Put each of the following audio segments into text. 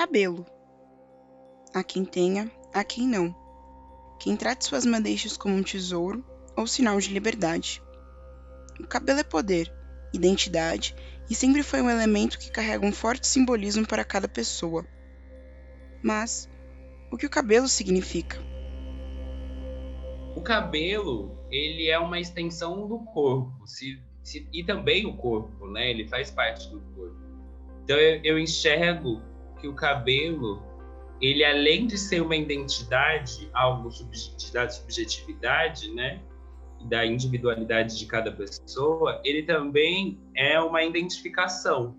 cabelo. Há quem tenha, há quem não. Quem trate suas madeixas como um tesouro ou sinal de liberdade. O cabelo é poder, identidade e sempre foi um elemento que carrega um forte simbolismo para cada pessoa. Mas, o que o cabelo significa? O cabelo, ele é uma extensão do corpo, e também o corpo, né? Ele faz parte do corpo. Então eu enxergo que o cabelo, ele além de ser uma identidade, algo da subjetividade, né? Da individualidade de cada pessoa, ele também é uma identificação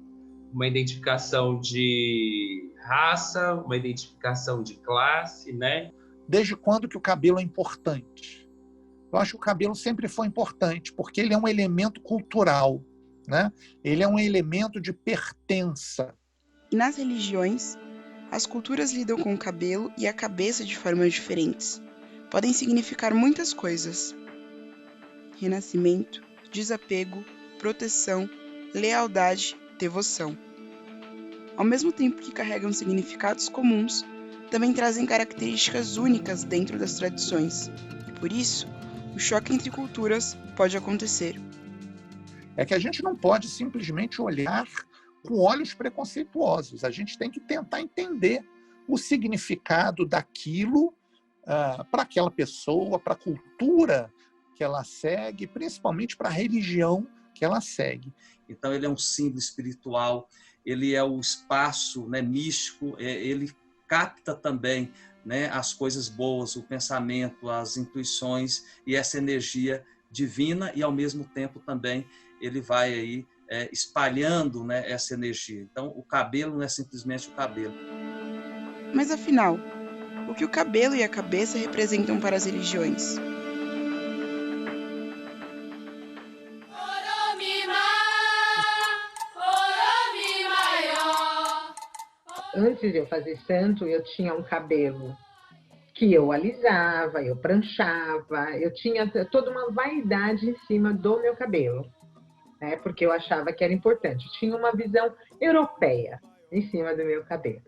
de raça, uma identificação de classe, né? Desde quando que o cabelo é importante? Eu acho que o cabelo sempre foi importante, porque ele é um elemento cultural, né? Ele é um elemento de pertença. E nas religiões, as culturas lidam com o cabelo e a cabeça de formas diferentes. Podem significar muitas coisas: renascimento, desapego, proteção, lealdade, devoção. Ao mesmo tempo que carregam significados comuns, também trazem características únicas dentro das tradições. E por isso, o choque entre culturas pode acontecer. É que a gente não pode simplesmente olhar com olhos preconceituosos. A gente tem que tentar entender o significado daquilo para aquela pessoa, para a cultura que ela segue, principalmente para a religião que ela segue. Então, ele é um símbolo espiritual, ele é o espaço, né, místico, ele capta também, né, as coisas boas, o pensamento, as intuições e essa energia divina, e ao mesmo tempo também ele vai aí espalhando, né, essa energia. Então, o cabelo não é simplesmente o cabelo. Mas afinal, o que o cabelo e a cabeça representam para as religiões? Antes de eu fazer santo, eu tinha um cabelo que eu alisava, eu pranchava, eu tinha toda uma vaidade em cima do meu cabelo, né? Porque eu achava que era importante. Eu tinha uma visão europeia em cima do meu cabelo.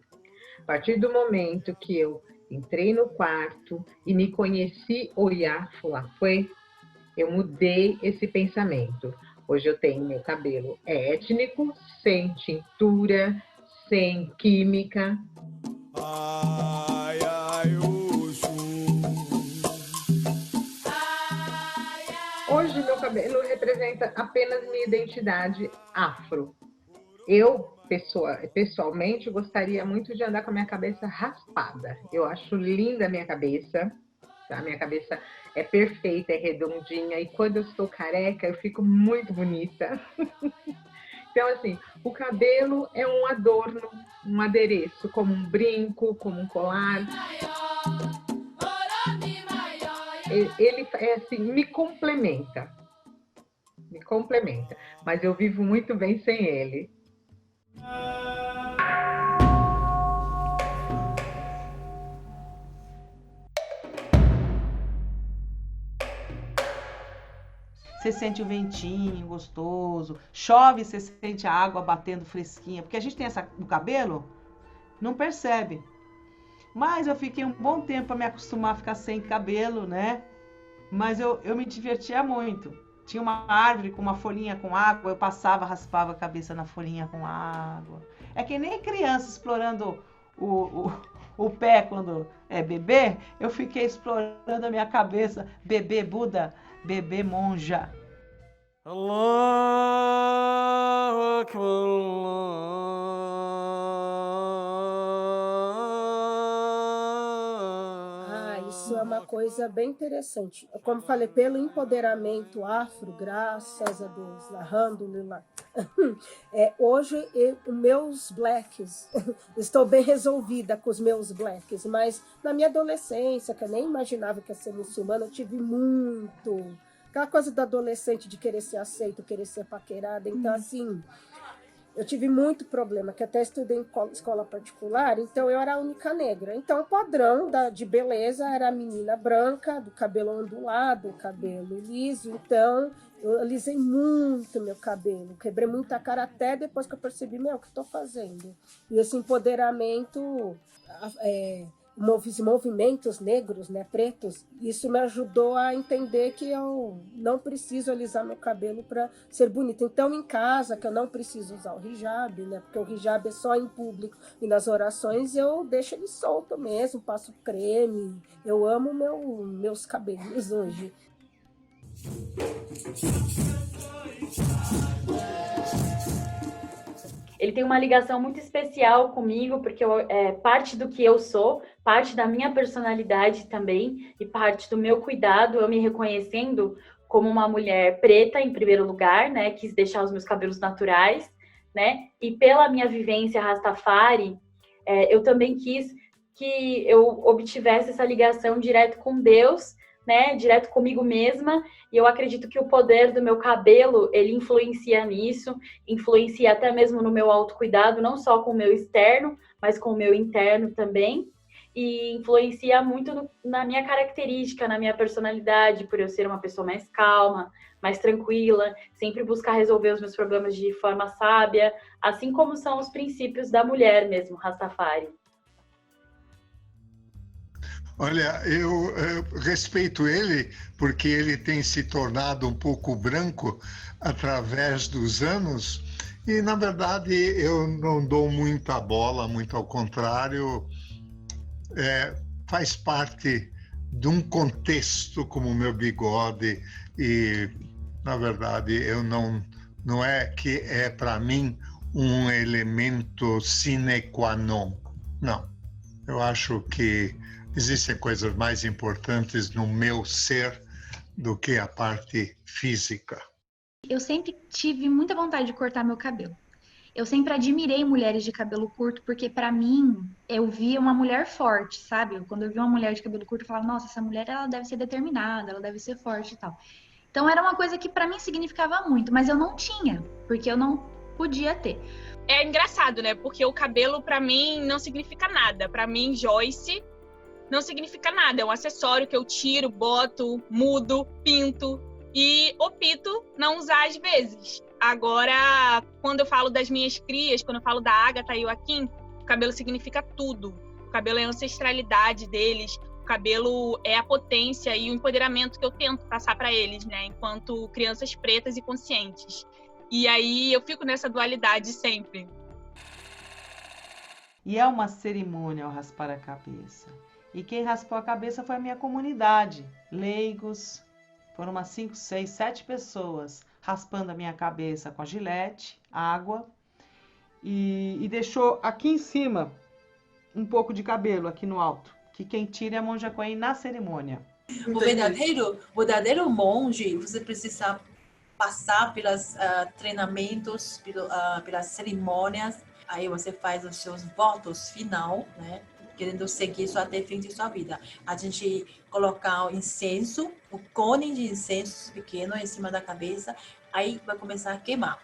A partir do momento que eu entrei no quarto e me conheci Oiafuafuê, eu mudei esse pensamento. Hoje eu tenho meu cabelo étnico, sem tintura, sem química. Ai, ai, Hoje meu cabelo representa apenas minha identidade afro. Eu, pessoalmente, gostaria muito de andar com a minha cabeça raspada. Eu acho linda a minha cabeça. Tá? Minha cabeça é perfeita, é redondinha. E quando eu estou careca, eu fico muito bonita. Então, assim, o cabelo é um adorno, um adereço, como um brinco, como um colar. Ele assim, me complementa, mas eu vivo muito bem sem ele. Você sente o ventinho gostoso, chove, você sente a água batendo fresquinha, porque a gente tem essa no cabelo, não percebe. Mas eu fiquei um bom tempo para me acostumar a ficar sem cabelo, né? Mas eu me divertia muito. Tinha uma árvore com uma folhinha com água, eu passava, raspava a cabeça na folhinha com água. É que nem criança explorando o pé quando é bebê, eu fiquei explorando a minha cabeça, bebê Buda, bebê monja. Allahu Akbar. Isso é uma coisa bem interessante. Como falei, pelo empoderamento afro, graças a Deus, alhamdulillah. Hoje, meus blacks, estou bem resolvida com os meus blacks, mas na minha adolescência, que eu nem imaginava que ia ser muçulmana, eu tive muito. Aquela coisa do adolescente de querer ser aceito, querer ser paquerada. Então, assim, Eu tive muito problema, que até estudei em escola particular, então eu era a única negra. Então o padrão de beleza era a menina branca, do cabelo ondulado, cabelo liso. Então eu alisei muito meu cabelo, quebrei muita cara até depois que eu percebi, o que estou fazendo? E esse empoderamento, os movimentos negros, né, pretos, isso me ajudou a entender que eu não preciso alisar meu cabelo para ser bonita. Então, em casa, que eu não preciso usar o hijab, né, porque o hijab é só em público e nas orações eu deixo ele solto mesmo, passo creme. Eu amo meus cabelos hoje. Ele tem uma ligação muito especial comigo, porque é parte do que eu sou, parte da minha personalidade também, e parte do meu cuidado, eu me reconhecendo como uma mulher preta, em primeiro lugar, né? Quis deixar os meus cabelos naturais, né? E pela minha vivência Rastafari, eu também quis que eu obtivesse essa ligação direto com Deus, né, direto comigo mesma, e eu acredito que o poder do meu cabelo, ele influencia nisso, influencia até mesmo no meu autocuidado, não só com o meu externo, mas com o meu interno também, e influencia muito na minha característica, na minha personalidade, por eu ser uma pessoa mais calma, mais tranquila, sempre buscar resolver os meus problemas de forma sábia, assim como são os princípios da mulher mesmo, Rastafari. Olha, eu respeito ele porque ele tem se tornado um pouco branco através dos anos e, na verdade, eu não dou muita bola, muito ao contrário, faz parte de um contexto como o meu bigode e, na verdade, eu não é que é para mim um elemento sine qua non, não. Eu acho que existem coisas mais importantes no meu ser do que a parte física. Eu sempre tive muita vontade de cortar meu cabelo. Eu sempre admirei mulheres de cabelo curto, porque para mim, eu via uma mulher forte, sabe? Quando eu via uma mulher de cabelo curto, eu falava, nossa, essa mulher ela deve ser determinada, ela deve ser forte e tal. Então era uma coisa que para mim significava muito, mas eu não tinha, porque eu não podia ter. É engraçado, né? Porque o cabelo para mim não significa nada. Para mim, Joyce não significa nada, é um acessório que eu tiro, boto, mudo, pinto e opto não usar às vezes. Agora, quando eu falo das minhas crias, quando eu falo da Agatha e o Joaquim, o cabelo significa tudo. O cabelo é a ancestralidade deles, o cabelo é a potência e o empoderamento que eu tento passar para eles, né, enquanto crianças pretas e conscientes. E aí eu fico nessa dualidade sempre. E é uma cerimônia ao raspar a cabeça. E quem raspou a cabeça foi a minha comunidade, leigos, foram umas 5, 6, 7 pessoas raspando a minha cabeça com a gilete, água, e deixou aqui em cima um pouco de cabelo, aqui no alto, que quem tira é a monja Coen na cerimônia. O verdadeiro monge, você precisa passar pelos treinamentos, pelas cerimônias, aí você faz os seus votos final, né? Querendo seguir só até o fim de sua vida. A gente colocar o incenso, o cone de incenso pequeno em cima da cabeça, aí vai começar a queimar.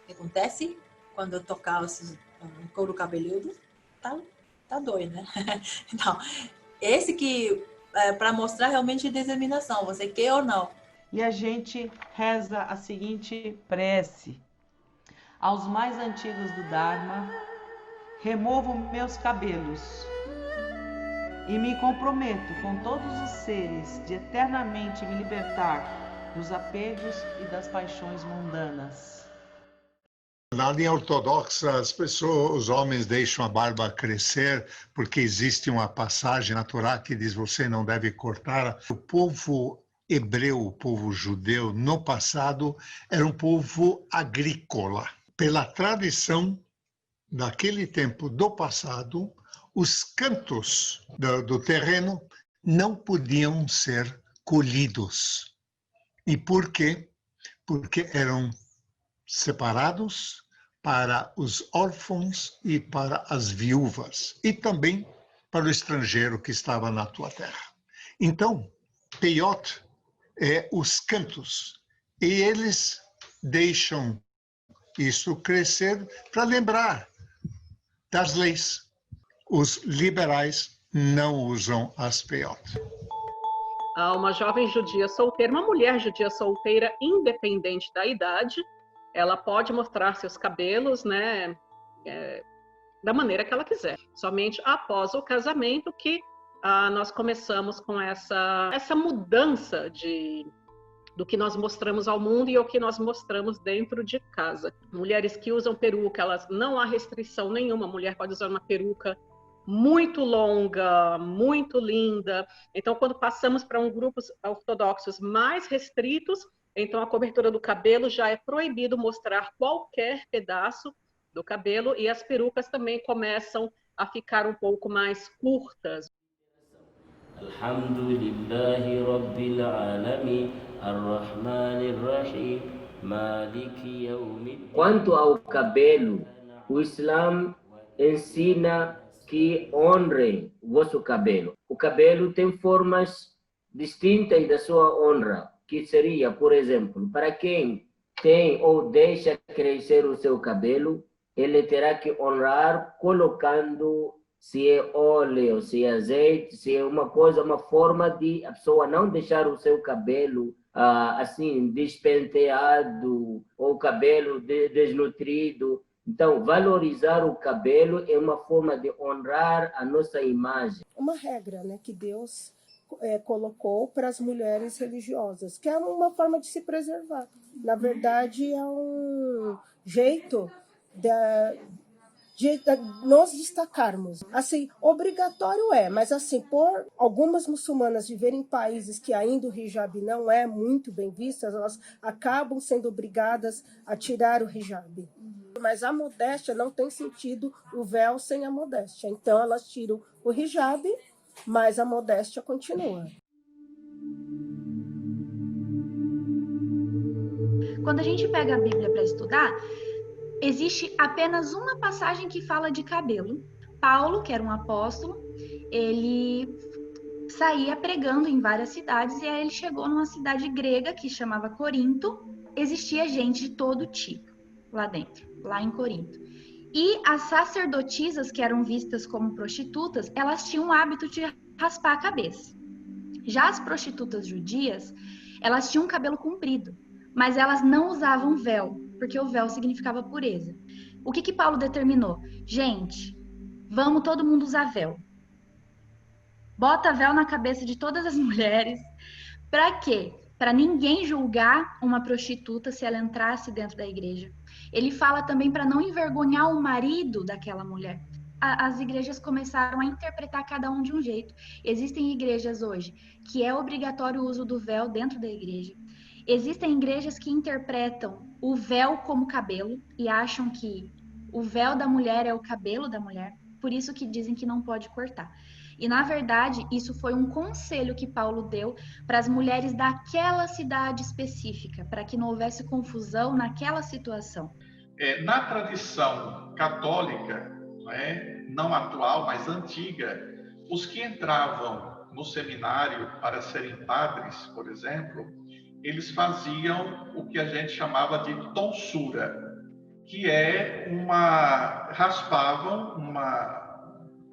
O que acontece? Quando eu tocar o couro cabeludo, tá doido, né? Então, esse que é para mostrar realmente determinação, você quer ou não. E a gente reza a seguinte prece. Aos mais antigos do Dharma, removo meus cabelos e me comprometo com todos os seres de eternamente me libertar dos apegos e das paixões mundanas. Na linha ortodoxa, os homens deixam a barba crescer porque existe uma passagem na Torá que diz você não deve cortar. O povo hebreu, o povo judeu, no passado, era um povo agrícola. Pela tradição naquele tempo do passado, os cantos do terreno não podiam ser colhidos. E por quê? Porque eram separados para os órfãos e para as viúvas, e também para o estrangeiro que estava na tua terra. Então, peiot é os cantos, e eles deixam isso crescer para lembrar das leis. Os liberais não usam as peiotas. Uma jovem judia solteira, uma mulher judia solteira, independente da idade, ela pode mostrar seus cabelos, né, da maneira que ela quiser. Somente após o casamento que nós começamos com essa mudança do que nós mostramos ao mundo e o que nós mostramos dentro de casa. Mulheres que usam peruca, não há restrição nenhuma. A mulher pode usar uma peruca muito longa, muito linda. Então, quando passamos para grupos ortodoxos mais restritos, então a cobertura do cabelo já é proibido mostrar qualquer pedaço do cabelo, e as perucas também começam a ficar um pouco mais curtas. Alhamdulillahi Rabbil Alamin, Ar-Rahmanir Rahim, Maliki Yawmiddin. Quanto ao cabelo, o Islã ensina que honrem o vosso cabelo. O cabelo tem formas distintas da sua honra, que seria, por exemplo, para quem tem ou deixa crescer o seu cabelo, ele terá que honrar colocando, se é óleo, se é azeite, se é uma forma de a pessoa não deixar o seu cabelo assim, despenteado, ou o cabelo desnutrido. Então, valorizar o cabelo é uma forma de honrar a nossa imagem. Uma regra, né, que Deus colocou para as mulheres religiosas, que é uma forma de se preservar. Na verdade, é um jeito de nos destacarmos. Assim, obrigatório mas assim, por algumas muçulmanas viverem em países que ainda o hijab não é muito bem visto, elas acabam sendo obrigadas a tirar o hijab. Mas a modéstia não tem sentido o véu sem a modéstia. Então, elas tiram o hijab, mas a modéstia continua. Quando a gente pega a Bíblia para estudar, existe apenas uma passagem que fala de cabelo. Paulo, que era um apóstolo, ele saía pregando em várias cidades, e aí ele chegou numa cidade grega que chamava Corinto. Existia gente de todo tipo lá dentro, lá em Corinto. E as sacerdotisas, que eram vistas como prostitutas, elas tinham o hábito de raspar a cabeça. Já as prostitutas judias, elas tinham um cabelo comprido, mas elas não usavam véu, porque o véu significava pureza. O que Paulo determinou? Gente, vamos todo mundo usar véu. Bota véu na cabeça de todas as mulheres. Para quê? Para ninguém julgar uma prostituta se ela entrasse dentro da igreja. Ele fala também para não envergonhar o marido daquela mulher. As igrejas começaram a interpretar cada um de um jeito. Existem igrejas hoje que é obrigatório o uso do véu dentro da igreja. Existem igrejas que interpretam o véu como cabelo e acham que o véu da mulher é o cabelo da mulher, por isso que dizem que não pode cortar. E, na verdade, isso foi um conselho que Paulo deu para as mulheres daquela cidade específica, para que não houvesse confusão naquela situação. Na tradição católica, não atual, mas antiga, os que entravam no seminário para serem padres, por exemplo, eles faziam o que a gente chamava de tonsura, que é raspavam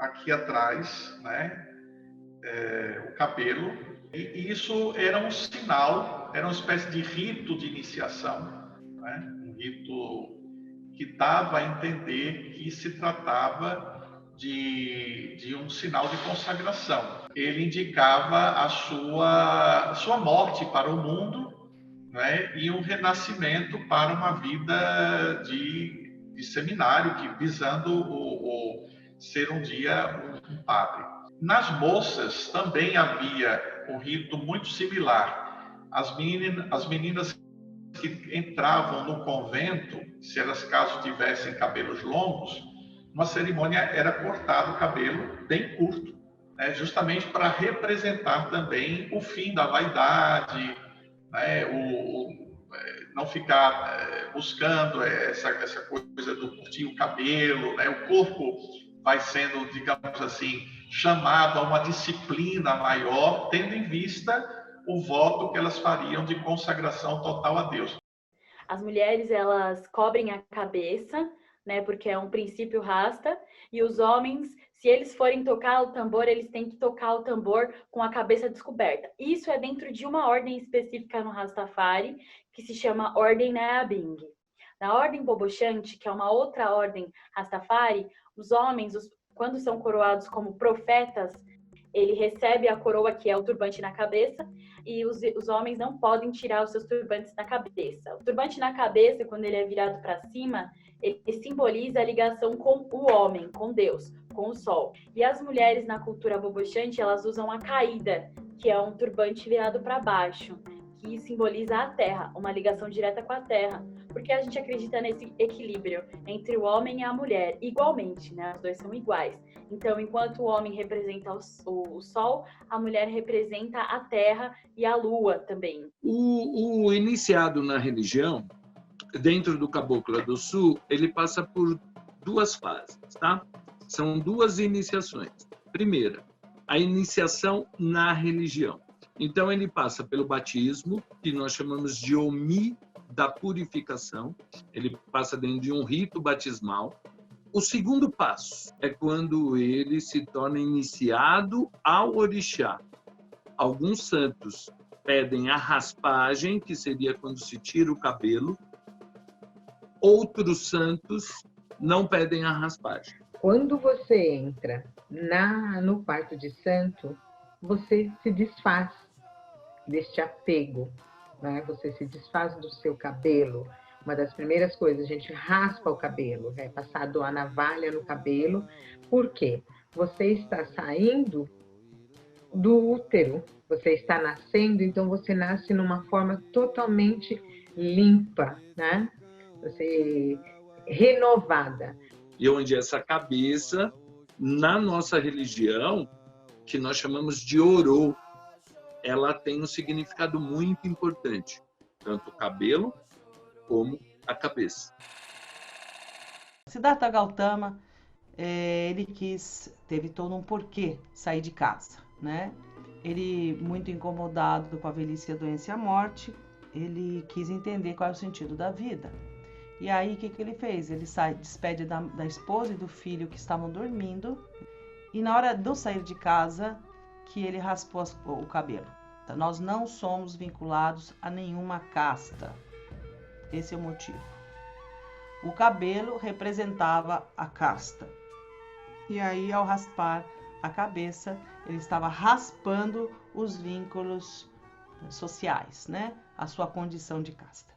aqui atrás, o cabelo, e isso era um sinal, era uma espécie de rito de iniciação, um rito que dava a entender que se tratava de um sinal de consagração. Ele indicava a sua morte para o mundo, e um renascimento para uma vida de seminário, visando ser um dia um padre. Nas moças também havia um rito muito similar. As meninas que entravam no convento, se elas caso tivessem cabelos longos, uma cerimônia era cortado o cabelo bem curto, justamente para representar também o fim da vaidade, não ficar buscando essa coisa do curtir o cabelo, o corpo vai sendo, digamos assim, chamado a uma disciplina maior, tendo em vista o voto que elas fariam de consagração total a Deus. As mulheres, elas cobrem a cabeça, né, porque é um princípio rasta, e os homens, se eles forem tocar o tambor, eles têm que tocar o tambor com a cabeça descoberta. Isso é dentro de uma ordem específica no Rastafari, que se chama Ordem Naabing. Na Ordem Bobochante, que é uma outra ordem Rastafari, os homens, quando são coroados como profetas, ele recebe a coroa, que é o turbante na cabeça, e os homens não podem tirar os seus turbantes na cabeça. O turbante na cabeça, quando ele é virado para cima, ele simboliza a ligação com o homem, com Deus, com o sol. E as mulheres na cultura bobochante, elas usam a caída, que é um turbante virado para baixo, que simboliza a terra, uma ligação direta com a terra. Porque a gente acredita nesse equilíbrio entre o homem e a mulher, igualmente, né? Os dois são iguais. Então, enquanto o homem representa o sol, a mulher representa a terra e a lua também. O iniciado na religião, dentro do Cabocla do Sul, ele passa por 2 fases, tá? São 2 iniciações. Primeira, a iniciação na religião. Então, ele passa pelo batismo, que nós chamamos de Omi da purificação. Ele passa dentro de um rito batismal. O segundo passo é quando ele se torna iniciado ao orixá. Alguns santos pedem a raspagem, que seria quando se tira o cabelo. Outros santos não pedem a raspagem. Quando você entra no quarto de santo, você se desfaz deste apego, né? Você se desfaz do seu cabelo. Uma das primeiras coisas, a gente raspa o cabelo, é passado a navalha no cabelo. Por quê? Você está saindo do útero, você está nascendo, então você nasce numa forma totalmente limpa, né? Você renovada. E onde essa cabeça, na nossa religião, que nós chamamos de orô, ela tem um significado muito importante, tanto o cabelo como a cabeça. Siddhartha Gautama, ele teve todo um porquê sair de casa, né? Ele, muito incomodado com a velhice, a doença e a morte, ele quis entender qual é o sentido da vida. E aí, o que ele fez? Ele despede da esposa e do filho que estavam dormindo, e na hora de sair de casa, que ele raspou o cabelo. Então, nós não somos vinculados a nenhuma casta. Esse é o motivo. O cabelo representava a casta. E aí, ao raspar a cabeça, ele estava raspando os vínculos sociais, né? A sua condição de casta.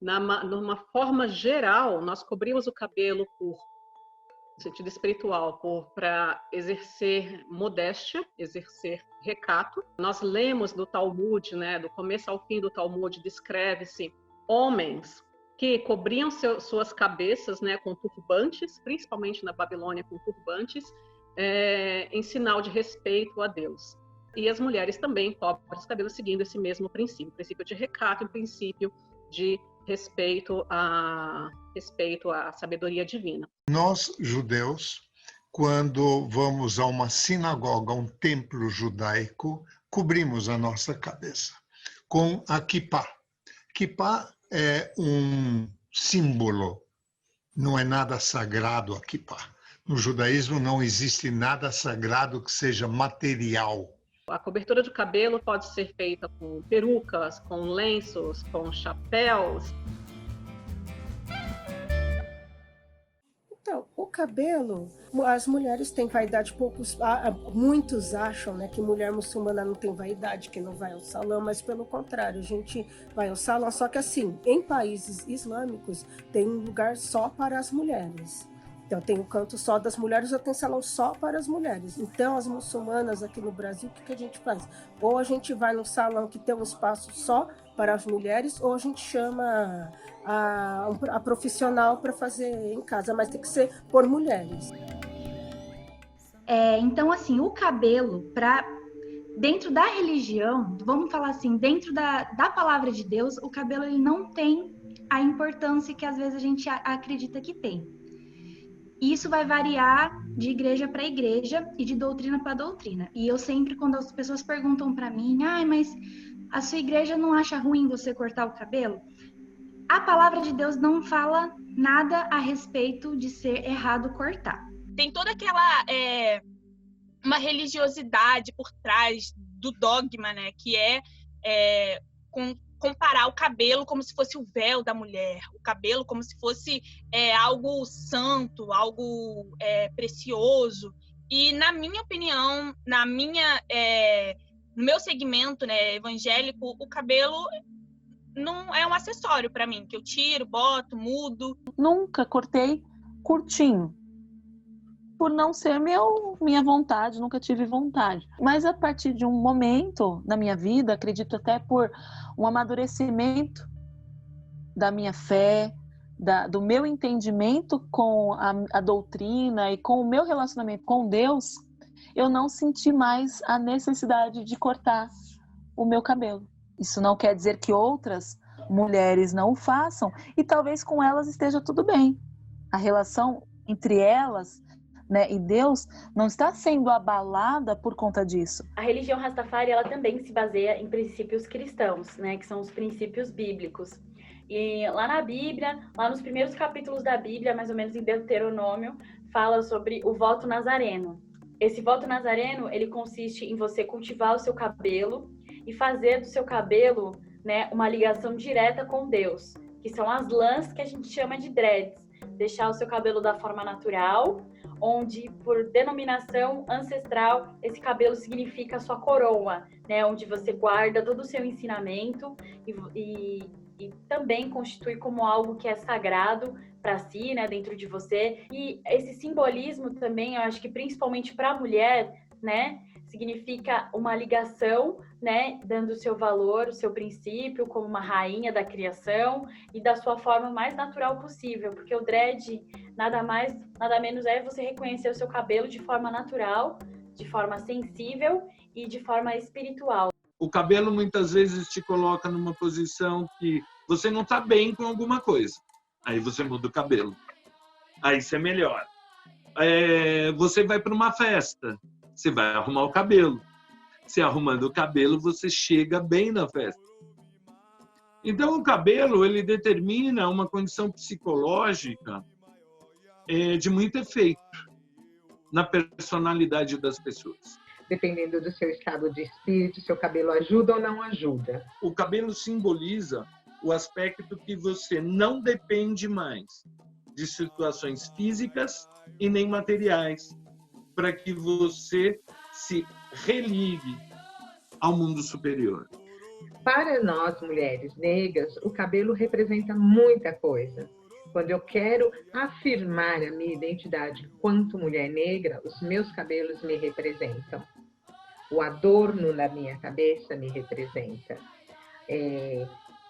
Numa forma geral, nós cobrimos o cabelo no sentido espiritual, para exercer modéstia, exercer recato. Nós lemos do Talmud, né, do começo ao fim do Talmud, descreve-se homens que cobriam suas cabeças, né, com turbantes, principalmente na Babilônia com turbantes, em sinal de respeito a Deus. E as mulheres também cobrem os cabelos seguindo esse mesmo princípio de recato e princípio de respeito à sabedoria divina. Nós, judeus, quando vamos a uma sinagoga, a um templo judaico, cobrimos a nossa cabeça com a kippá. Kippá é um símbolo, não é nada sagrado a kippá. No judaísmo não existe nada sagrado que seja material. A cobertura de cabelo pode ser feita com perucas, com lenços, com chapéus. Então, o cabelo, as mulheres têm vaidade, muitos acham, né, que mulher muçulmana não tem vaidade, que não vai ao salão, mas pelo contrário, a gente vai ao salão, só que assim, em países islâmicos tem um lugar só para as mulheres. Então tem o canto só das mulheres ou tem salão só para as mulheres. Então as muçulmanas aqui no Brasil, o que a gente faz? Ou a gente vai num salão que tem um espaço só para as mulheres, ou a gente chama a profissional para fazer em casa, mas tem que ser por mulheres. Então, assim, o cabelo, dentro da religião, vamos falar assim, dentro da palavra de Deus, o cabelo ele não tem a importância que às vezes a gente acredita que tem. Isso vai variar de igreja para igreja e de doutrina para doutrina. E eu sempre, quando as pessoas perguntam para mim, mas a sua igreja não acha ruim você cortar o cabelo? a palavra de Deus não fala nada a respeito de ser errado cortar. Tem toda aquela uma religiosidade por trás do dogma, né? Que comparar o cabelo como se fosse o véu da mulher, o cabelo como se fosse algo santo, algo precioso. E na minha opinião, no meu segmento, né, evangélico, o cabelo não é um acessório para mim, que eu tiro, boto, mudo. Nunca cortei curtinho, por não ser minha vontade, nunca tive vontade. Mas a partir de um momento na minha vida, acredito até por um amadurecimento da minha fé, do meu entendimento com a doutrina e com o meu relacionamento com Deus, eu não senti mais a necessidade de cortar o meu cabelo. Isso não quer dizer que outras mulheres não o façam, e talvez com elas esteja tudo bem. A relação entre elas, né, e Deus não está sendo abalada por conta disso. A religião Rastafari, ela também se baseia em princípios cristãos, né, que são os princípios bíblicos. E lá na Bíblia, lá nos primeiros capítulos da Bíblia, mais ou menos em Deuteronômio, fala sobre o voto nazareno. Esse voto nazareno, ele consiste em você cultivar o seu cabelo e fazer do seu cabelo, né, uma ligação direta com Deus, que são as lãs que a gente chama de dreads. Deixar o seu cabelo da forma natural, onde, por denominação ancestral, esse cabelo significa a sua coroa, né, onde você guarda todo o seu ensinamento e também constitui como algo que é sagrado para si, né, dentro de você. E esse simbolismo também, eu acho que principalmente para a mulher, né, significa uma ligação, né, dando o seu valor, o seu princípio como uma rainha da criação e da sua forma mais natural possível, porque o dread nada mais, nada menos é você reconhecer o seu cabelo de forma natural, de forma sensível e de forma espiritual. O cabelo muitas vezes te coloca numa posição que você não está bem com alguma coisa. Aí você muda o cabelo. Aí você melhora. Você vai para uma festa. Você vai arrumar o cabelo. Se arrumando o cabelo, você chega bem na festa. Então, o cabelo, ele determina uma condição psicológica de muito efeito na personalidade das pessoas. Dependendo do seu estado de espírito, seu cabelo ajuda ou não ajuda. O cabelo simboliza o aspecto que você não depende mais de situações físicas e nem materiais, para que você se religue ao mundo superior. Para nós, mulheres negras, o cabelo representa muita coisa. Quando eu quero afirmar a minha identidade enquanto mulher negra, os meus cabelos me representam. O adorno na minha cabeça me representa.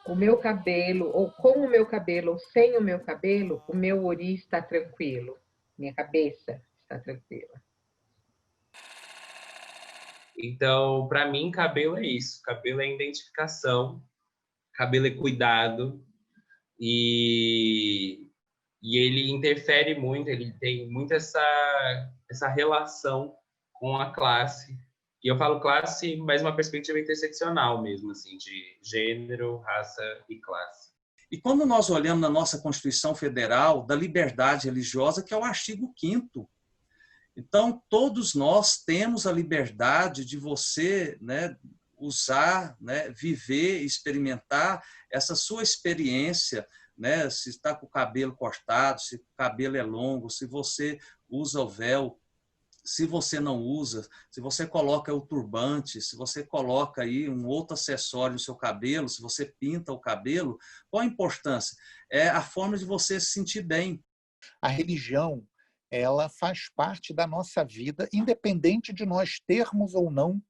O meu cabelo, ou com o meu cabelo, ou sem o meu cabelo, o meu ori está tranquilo. Minha cabeça está tranquila. Então, para mim, cabelo é isso. Cabelo é identificação, cabelo é cuidado e ele interfere muito, ele tem muito essa relação com a classe. E eu falo classe, mas uma perspectiva interseccional mesmo, assim, de gênero, raça e classe. E quando nós olhamos na nossa Constituição Federal da liberdade religiosa, que é o artigo 5º, então, todos nós temos a liberdade de você, né, usar, né, viver, experimentar essa sua experiência, né, se está com o cabelo cortado, se o cabelo é longo, se você usa o véu, se você não usa, se você coloca o turbante, se você coloca aí um outro acessório no seu cabelo, se você pinta o cabelo, qual a importância? É a forma de você se sentir bem. A religião, ela faz parte da nossa vida, independente de nós termos ou não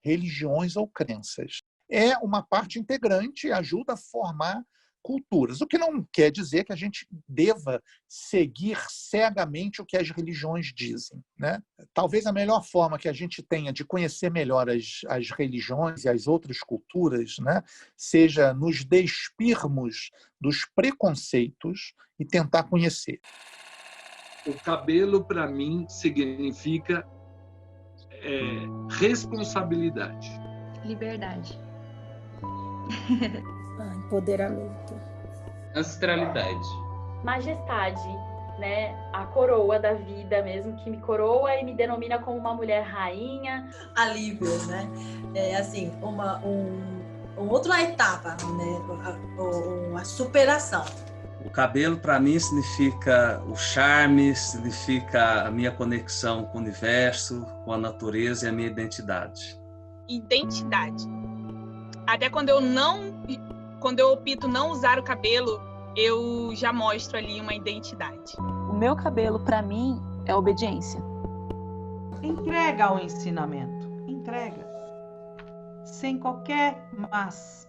religiões ou crenças. É uma parte integrante e ajuda a formar culturas, o que não quer dizer que a gente deva seguir cegamente o que as religiões dizem, né? Talvez a melhor forma que a gente tenha de conhecer melhor as religiões e as outras culturas, né, seja nos despirmos dos preconceitos e tentar conhecer. O cabelo, para mim, significa responsabilidade. Liberdade. Empoderamento. Ancestralidade. Majestade, né? A coroa da vida mesmo, que me coroa e me denomina como uma mulher rainha. Alívio, né? É assim, uma outra etapa, né? Uma superação. O cabelo, para mim, significa o charme, significa a minha conexão com o universo, com a natureza e a minha identidade. Identidade. Até quando eu opto não usar o cabelo, eu já mostro ali uma identidade. O meu cabelo, para mim, é obediência. Entrega ao ensinamento. Entrega. Sem qualquer mas.